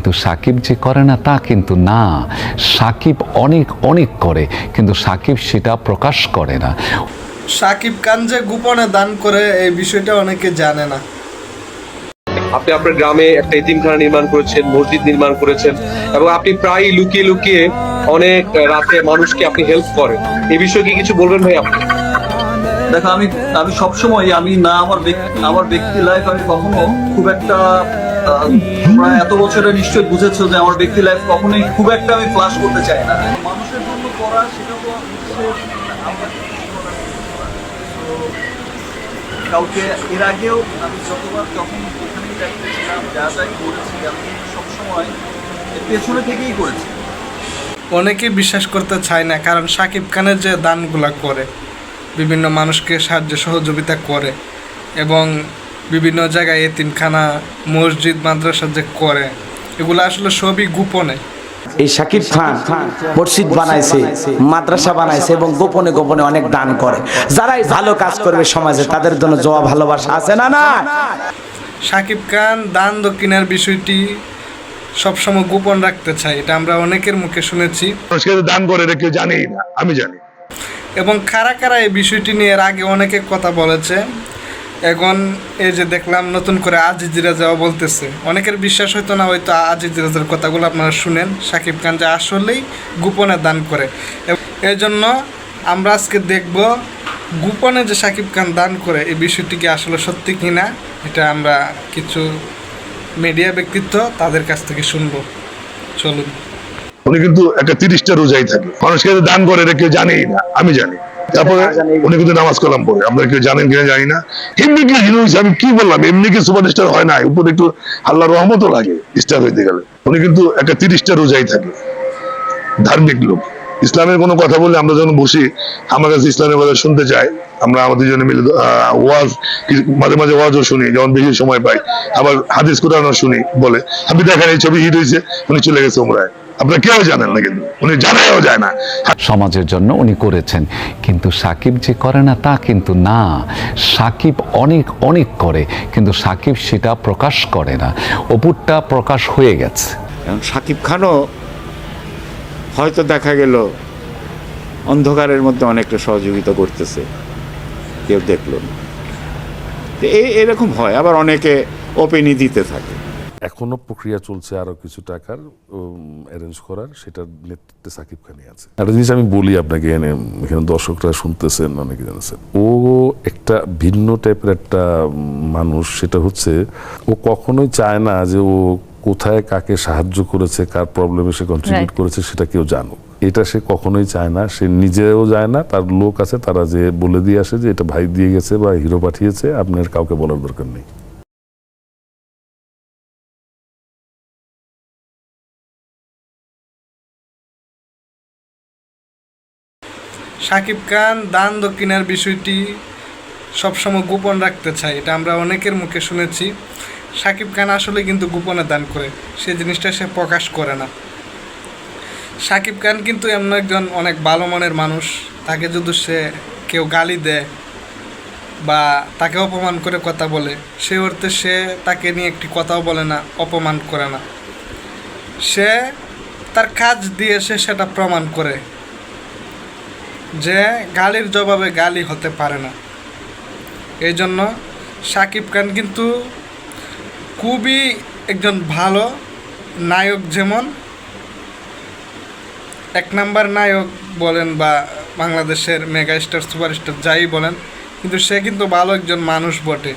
কিন্তু সাকিব যে করে না তা কিন্তু না। সাকিব অনেক অনেক করে, কিন্তু সাকিব সেটা প্রকাশ করে না। সাকিব খান যে গোপনে দান করে এই বিষয়টা অনেকে জানে না। আপনি আপনার গ্রামে একটা এতিমখানা নির্মাণ করেছেন, মসজিদ নির্মাণ করেছেন, এবং আপনি প্রায় লুকিয়ে লুকিয়ে অনেক রাতে মানুষকে আপনি হেল্প করেন। এই বিষয়ে কি কিছু বলবেন ভাই আপনি? দেখো, আমি সবসময় আমার ব্যক্তি লাইফ আমি কখনো খুব একটা প্রায় এত বছরে নিশ্চয়ই বুঝেছো যে আমার ব্যক্তি লাইফ কখনোই খুব একটা আমি ফ্লাশ করতে চাই না। মানুষের জন্য করা সেটা তো কাউকে এর আগেও আমি যতবার যখন এখানেই দায়িত্বে ছিলাম যা যাই করেছি আমি সবসময় পেছনে থেকেই করেছি। অনেকেই বিশ্বাস করতে চায় না, কারণ সাকিব খানের যে দানগুলা করে, বিভিন্ন মানুষকে সাহায্য সহযোগিতা করে এবং বিভিন্ন জায়গায় এতিমখানা, মসজিদ, মাদ্রাসা যে করে, এগুলো আসলে সবই গোপনে। এই সাকিব খান মসজিদ বানাইছে, মাদ্রাসা বানাইছে এবং গোপনে গোপনে অনেক দান করে। যারাই ভালো কাজ করবে সমাজে তাদের জন্য জোয়া ভালোবাসা আছে না? না, সাকিব খান দান দক্ষিণার বিষয়টি সবসময় গোপন রাখতে চায়, এটা আমরা অনেকের মুখে শুনেছি। দান করে কেউ জানেই না, আমি জানি। এবং কারা কারা এই বিষয়টি নিয়ে এর আগে অনেকে কথা বলেছে। এখন এই যে দেখলাম নতুন করে আজিজ রাজাও বলতেছে। অনেকের বিশ্বাস হয়তো না, হয়তো আজিজ রাজার কথাগুলো আপনারা শুনেন, সাকিব খান যে আসলেই গোপনে দান করে। এই জন্য আমরা আজকে দেখব গোপনে যে সাকিব খান দান করে এই বিষয়টি কি আসলে সত্যি কি না। এটা আমরা কিছু মিডিয়া ব্যক্তিত্ব তাদের কাছ থেকে শুনবো। চলুন। উনি কিন্তু একটা 30টা রোজাই থাকে, মানুষকে দান করে কেউ জানেই না, আমি জানি। তারপরে উনি কিন্তু নামাজ কালাম পড়ে, আপনারা কেউ জানেন কিনা জানি না। এমনি কি হিরো হিসাবে কি বললাম, এমনি কি সুপারস্টার হয় না, উপরে একটু আল্লাহর রহমতও লাগে স্টার হইতে গেলে। উনি কিন্তু একটা 30টা রোজাই থাকে, ধার্মিক লোক। ইসলামের কোনো কথা বললে আমরা যখন বসি, আমার কাছে ইসলামের কথা শুনতে চাই, আমরা আমাদের জন্য মিলে ওয়াজ, মাঝে মাঝে ওয়াজও শুনি যখন বেশি সময় পাই, আবার হাদিস কোরআনও শুনি। বলে আপনি দেখেন এই ছবি হিট হয়েছে, উনি চলে গেছে উমরায়, আপনারা কেউ জানেন না, কিন্তু উনি জানাও যায় না। সমাজের জন্য উনি করেছেন, কিন্তু সাকিব যে করে না তা কিন্তু না। সাকিব অনেক অনেক করে, কিন্তু সাকিব সেটা প্রকাশ করে না। অপুরটা প্রকাশ হয়ে গেছে। সাকিব খানও হয়তো দেখা গেল অন্ধকারের মধ্যে অনেকটা সহযোগিতা করতেছে, কেউ দেখল না। এরকম হয়, আবার অনেকে ওপেনই দিতে থাকে। এখনো প্রক্রিয়া চলছে আরো কিছু টাকার অ্যারেঞ্জ করার, সেটার নেতৃত্বে সাকিব খানই আছে। একটা জিনিস আমি বলি আপনাকে, এখানে দর্শকরা শুনতেছেন, অনেকে জানেন, ও একটা ভিন্ন টাইপের একটা মানুষ। সেটা হচ্ছে ও কখনোই চায় না যে ও কোথায় কাকে সাহায্য করেছে, কার প্রবলেমে সে কন্ট্রিবিউট করেছে সেটা কেউ জানুক। এটা সে কখনোই চায় না, সে নিজেও যায় না, তার লোক আছে তারা যে বলে দিয়ে আসে যে এটা ভাই দিয়ে গেছে বা হিরো পাঠিয়েছে, আপনার কাউকে বলার দরকার নেই। সাকিব খান দান দক্ষিণার বিষয়টি সবসময় গোপন রাখতে চায়, এটা আমরা অনেকের মুখে শুনেছি। সাকিব খান আসলে কিন্তু গোপনে দান করে, সেই জিনিসটা সে প্রকাশ করে না। সাকিব খান কিন্তু এমন একজন অনেক ভালো মনের মানুষ। তাকে যদি সে কেউ গালি দেয় বা তাকে অপমান করে কথা বলে, সে অর্থে সে তাকে নিয়ে একটি কথাও বলে না, অপমান করে না। সে তার কাজ দিয়ে সে সেটা প্রমাণ করে যে গালির জবাবে গালি হতে পারে না। এই জন্য সাকিব খান কিন্তু খুবই একজন ভালো নায়ক, যেমন এক নাম্বার নায়ক বলেন বা বাংলাদেশের মেগা স্টার, সুপারস্টার যাই বলেন, কিন্তু সে কিন্তু ভালো একজন মানুষ বটে।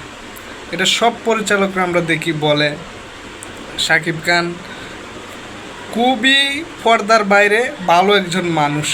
এটা সব পরিচালকরা আমরা দেখি বলে। সাকিব খান খুবই পর্দার বাইরে ভালো একজন মানুষ।